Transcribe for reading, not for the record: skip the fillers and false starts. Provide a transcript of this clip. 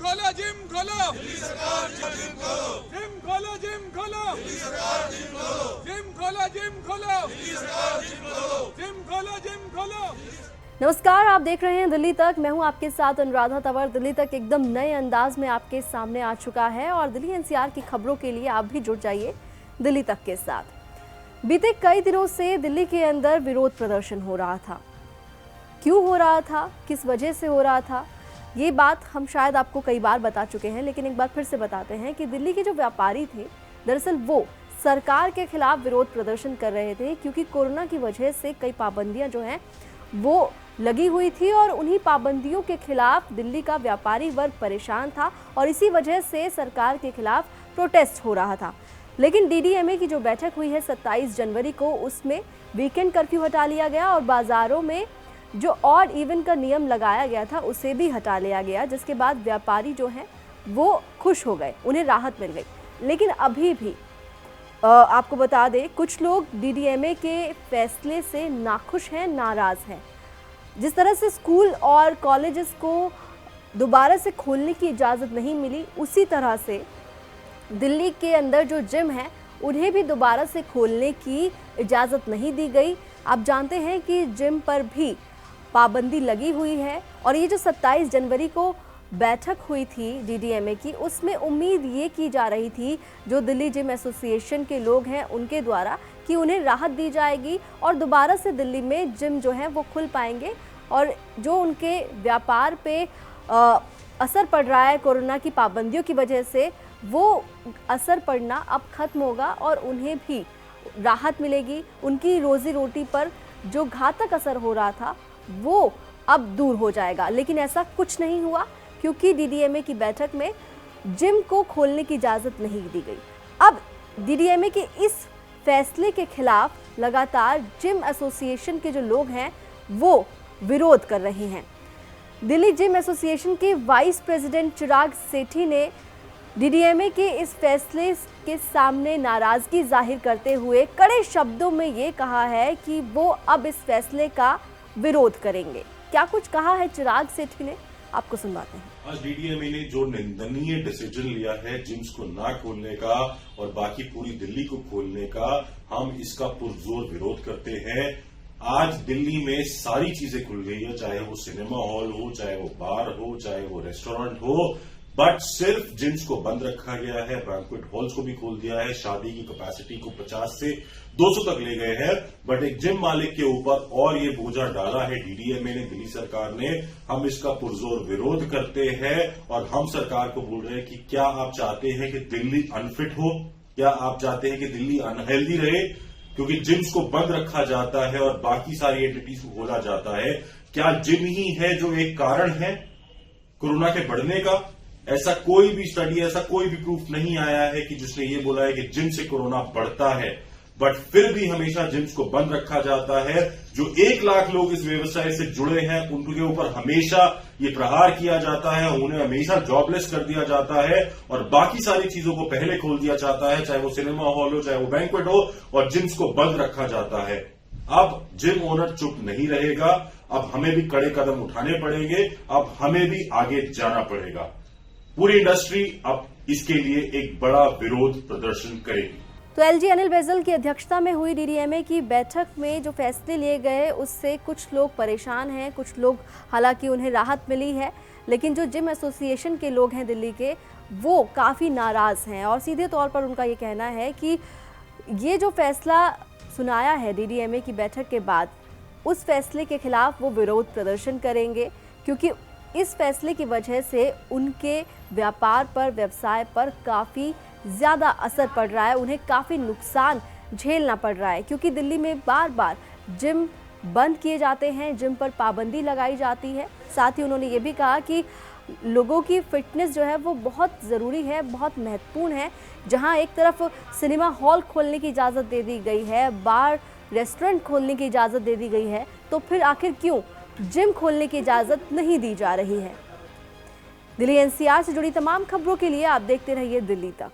खोलो जिम खोलो, जिम खोलो, जिम खोलो, जिम खोलो, जिम खोलो, जिम खोलो, जिम खोलो। नमस्कार, आप देख रहे हैं दिल्ली तक। मैं हूं आपके साथ अनुराधा तंवर। दिल्ली तक एकदम नए अंदाज में आपके सामने आ चुका है और दिल्ली एनसीआर की खबरों के लिए आप भी जुड़ जाइए दिल्ली तक के साथ। बीते कई दिनों से दिल्ली के अंदर विरोध प्रदर्शन हो रहा था। क्यों हो रहा था, किस वजह से हो रहा था, ये बात हम शायद आपको कई बार बता चुके हैं, लेकिन एक बार फिर से बताते हैं कि दिल्ली के जो व्यापारी थे, दरअसल वो सरकार के खिलाफ विरोध प्रदर्शन कर रहे थे क्योंकि कोरोना की वजह से कई पाबंदियां जो हैं वो लगी हुई थी और उन्हीं पाबंदियों के खिलाफ दिल्ली का व्यापारी वर्ग परेशान था और इसी वजह से सरकार के खिलाफ प्रोटेस्ट हो रहा था। लेकिन डीडीएमए की जो बैठक हुई है 27 जनवरी को, उसमें वीकेंड कर्फ्यू हटा लिया गया और बाजारों में जो ऑड इवन का नियम लगाया गया था उसे भी हटा लिया गया, जिसके बाद व्यापारी जो हैं वो खुश हो गए, उन्हें राहत मिल गई। लेकिन अभी भी आपको बता दें, कुछ लोग डीडीएमए के फैसले से नाखुश हैं, नाराज हैं। जिस तरह से स्कूल और कॉलेजेस को दोबारा से खोलने की इजाज़त नहीं मिली, उसी तरह से दिल्ली के अंदर जो जिम है उन्हें भी दोबारा से खोलने की इजाज़त नहीं दी गई। आप जानते हैं कि जिम पर भी पाबंदी लगी हुई है और ये जो 27 जनवरी को बैठक हुई थी डीडीएमए की, उसमें उम्मीद ये की जा रही थी जो दिल्ली जिम एसोसिएशन के लोग हैं उनके द्वारा कि उन्हें राहत दी जाएगी और दोबारा से दिल्ली में जिम जो है वो खुल पाएंगे और जो उनके व्यापार पे असर पड़ रहा है कोरोना की पाबंदियों की वजह से, वो असर पड़ना अब खत्म होगा और उन्हें भी राहत मिलेगी। उनकी रोजी रोटी पर जो घातक असर हो रहा था वो अब दूर हो जाएगा। लेकिन ऐसा कुछ नहीं हुआ क्योंकि डीडीएमए की बैठक में जिम को खोलने की इजाज़त नहीं दी गई। अब डीडीएमए के इस फैसले के खिलाफ लगातार जिम एसोसिएशन के जो लोग हैं वो विरोध कर रहे हैं। दिल्ली जिम एसोसिएशन के वाइस प्रेसिडेंट चिराग सेठी ने डीडीएमए के इस फैसले के सामने नाराजगी जाहिर करते हुए कड़े शब्दों में ये कहा है कि वो अब इस फैसले का विरोध करेंगे। क्या कुछ कहा है चिराग सेठी ने, आपको सुनवाते हैं। आज डीडीएमए ने जो निंदनीय डिसीजन लिया है जिम्स को ना खोलने का और बाकी पूरी दिल्ली को खोलने का, हम इसका पुरजोर विरोध करते हैं। आज दिल्ली में सारी चीजें खुल गई है, चाहे वो सिनेमा हॉल हो, चाहे वो बार हो, चाहे वो रेस्टोरेंट हो, बट सिर्फ जिम्स को बंद रखा गया है। बैंक्वेट हॉल्स को भी खोल दिया है, शादी की कैपेसिटी को 50 से 200 तक ले गए हैं, बट एक जिम मालिक के ऊपर और ये बोझा डाला है डीडीएमए ने, दिल्ली सरकार ने। हम इसका पुरजोर विरोध करते हैं और हम सरकार को बोल रहे हैं कि क्या आप चाहते हैं कि दिल्ली अनफिट हो, क्या आप चाहते हैं कि दिल्ली अनहेल्दी रहे क्योंकि जिम्स को बंद रखा जाता है और बाकी सारी एंटिटीज को खोला जाता है। क्या जिम ही है जो एक कारण है कोरोना के बढ़ने का? ऐसा कोई भी स्टडी, ऐसा कोई भी प्रूफ नहीं आया है कि जिसने ये बोला है कि जिम से कोरोना बढ़ता है, बट फिर भी हमेशा जिम्स को बंद रखा जाता है। जो 1 लाख लोग इस व्यवसाय से जुड़े हैं उनके ऊपर हमेशा ये प्रहार किया जाता है, उन्हें हमेशा जॉबलेस कर दिया जाता है और बाकी सारी चीजों को पहले खोल दिया जाता है, चाहे वो सिनेमा हॉल हो, चाहे वो बैंक्वेट हो, और जिम्स को बंद रखा जाता है। अब जिम ओनर चुप नहीं रहेगा, अब हमें भी कड़े कदम उठाने पड़ेंगे, अब हमें भी आगे जाना पड़ेगा। पूरी इंडस्ट्री अब इसके लिए एक बड़ा विरोध प्रदर्शन करेगी। तो एलजी अनिल बैजल की अध्यक्षता में हुई डीडीएमए की बैठक में जो फैसले लिए गए उससे कुछ लोग परेशान हैं, कुछ लोग हालांकि उन्हें राहत मिली है, लेकिन जो जिम एसोसिएशन के लोग हैं दिल्ली के, वो काफ़ी नाराज़ हैं और सीधे तौर पर उनका ये कहना है कि ये जो फैसला सुनाया है डीडीएमए की बैठक के बाद, उस फैसले के खिलाफ वो विरोध प्रदर्शन करेंगे क्योंकि इस फैसले की वजह से उनके व्यापार पर, व्यवसाय पर काफ़ी ज़्यादा असर पड़ रहा है, उन्हें काफ़ी नुकसान झेलना पड़ रहा है क्योंकि दिल्ली में बार बार जिम बंद किए जाते हैं, जिम पर पाबंदी लगाई जाती है। साथ ही उन्होंने ये भी कहा कि लोगों की फिटनेस जो है वो बहुत ज़रूरी है, बहुत महत्वपूर्ण है। जहां एक तरफ सिनेमा हॉल खोलने की इजाज़त दे दी गई है, बार रेस्टोरेंट खोलने की इजाज़त दे दी गई है, तो फिर आखिर क्यों जिम खोलने की इजाज़त नहीं दी जा रही है। दिल्ली एनसीआर से जुड़ी तमाम खबरों के लिए आप देखते रहिए दिल्ली तक।